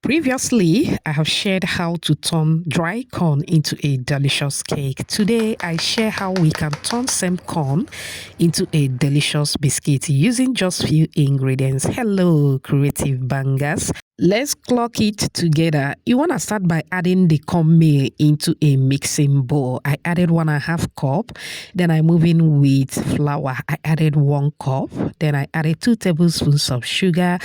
Previously, I have shared how to turn dry corn into a delicious cake. Today, I share how we can turn same corn into a delicious biscuit using just few ingredients. Hello, creative bangers. Let's clock it together. You want to start by adding the cornmeal into a mixing bowl. I added 1.5 cup. Then I move in with flour. I added 1 cup. Then I added 2 tablespoons of sugar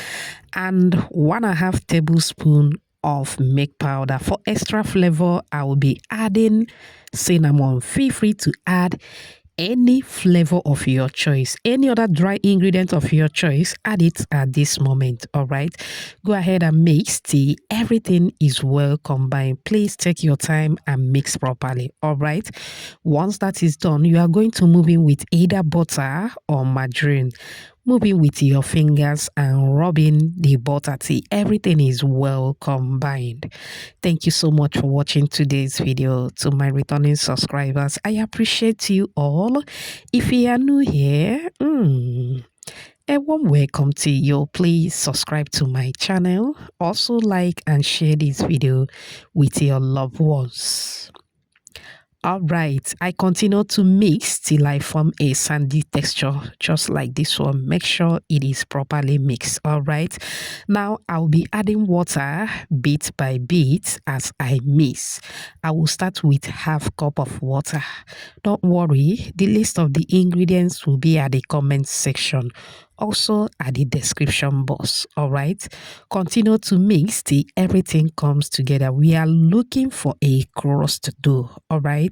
and 1.5 tablespoon of milk powder. For extra flavor, I will be adding cinnamon. Feel free to add any flavor of your choice. Any other dry ingredient of your choice, add it at this moment. All right, go ahead and mix till everything is well combined. Please take your time and mix properly. All right, once that is done, you are going to move in with either butter or margarine. Moving with your fingers and rubbing the butter till everything is well combined. Thank you so much for watching today's video. To my returning subscribers, I appreciate you all. If you are new here, a warm welcome to you. Please subscribe to my channel. Also like and share this video with your loved ones. Alright, I continue to mix till I form a sandy texture, just like this one. Make sure it is properly mixed. Alright, now I'll be adding water bit by bit as I mix. I will start with 1/2 cup of water. Don't worry, the list of the ingredients will be at the comment section, also at the description box. All right, continue to mix till everything comes together. We are looking for a crust dough. All right,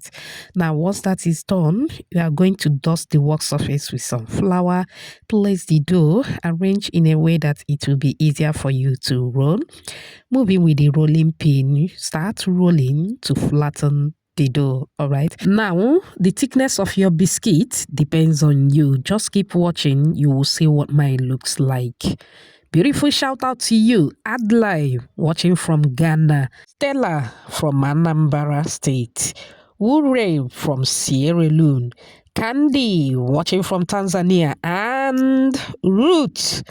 now once that is done, you are going to dust the work surface with some flour. Place the dough, arrange in a way that it will be easier for you to roll. Moving with the rolling pin, start rolling to flatten the dough. All right, now the thickness of your biscuit depends on you. Just keep watching, you will see what mine looks like. Beautiful shout out to you, Adlai, watching from Ghana, Stella from Anambra State, Wure from Sierra Leone, Candy watching from Tanzania, and Ruth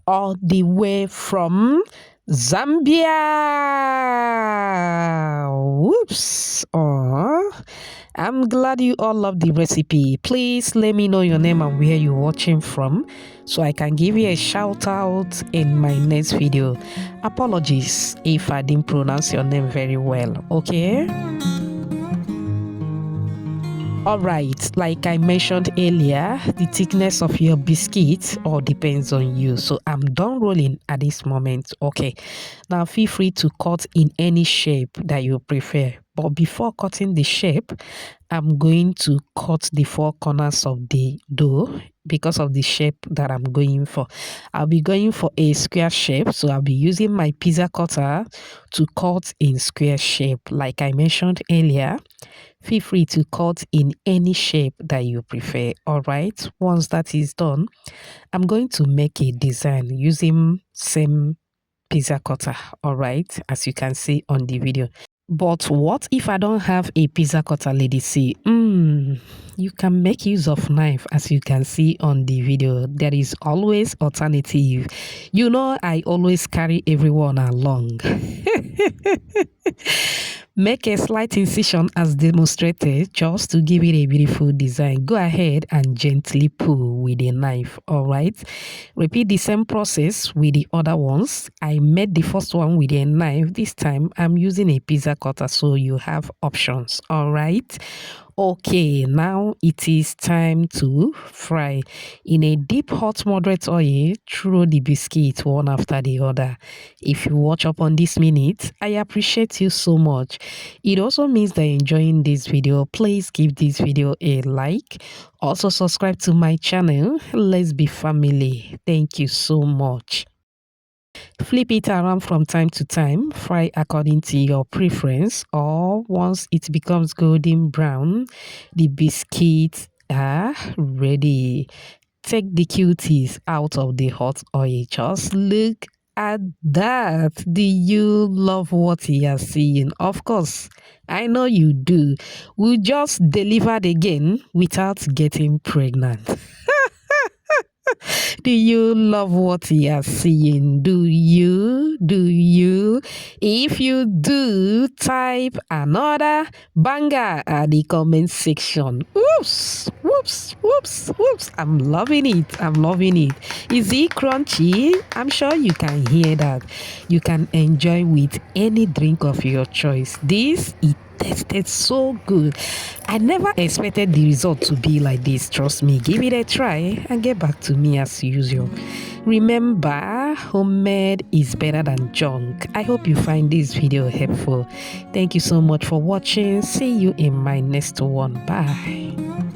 all the way from Zambia. Whoops. Oh, I'm glad you all love the recipe. Please let me know your name and where you're watching from so I can give you a shout out in my next video. Apologies if I didn't pronounce your name very well. Okay. Alright, like I mentioned earlier, the thickness of your biscuit all depends on you. So I'm done rolling at this moment. Okay, now feel free to cut in any shape that you prefer. But before cutting the shape, I'm going to cut the 4 corners of the dough because of the shape that I'm going for. I'll be going for a square shape, so I'll be using my pizza cutter to cut in square shape. Like I mentioned earlier, feel free to cut in any shape that you prefer. All right, once that is done, I'm going to make a design using same pizza cutter. All right, as you can see on the video. But what if I don't have a pizza cutter, lady C? You can make use of knife, as you can see on the video. There is always alternative. You know, I always carry everyone along. Make a slight incision as demonstrated just to give it a beautiful design. Go ahead and gently pull with a knife. All right, repeat the same process with the other ones. I made the first one with a knife. This time I'm using a pizza cutter, so you have options. All right. Okay, now it is time to fry. In a deep hot moderate oil, throw the biscuit one after the other. If you watch up on this minute, I appreciate you so much. It also means that you're enjoying this video. Please give this video a like. Also subscribe to my channel. Let's be family. Thank you so much. Flip it around from time to time. Fry according to your preference, or once it becomes golden brown, the biscuits are ready. Take the cuties out of the hot oil. Just look at that. Do you love what you are seeing? Of course, I know you do. We just delivered again without getting pregnant. Do you love what you are seeing? Do you? do. If you do, type another banger at the comment section. Whoops, whoops, whoops, whoops. I'm loving it. I'm loving it. Is it crunchy? I'm sure you can hear that. You can enjoy with any drink of your choice. This it tasted so good. I never expected the result to be like this. Trust me, give it a try and get back to me as usual. Remember, homemade is better than junk. I hope you find this video helpful. Thank you so much for watching. See you in my next one. Bye.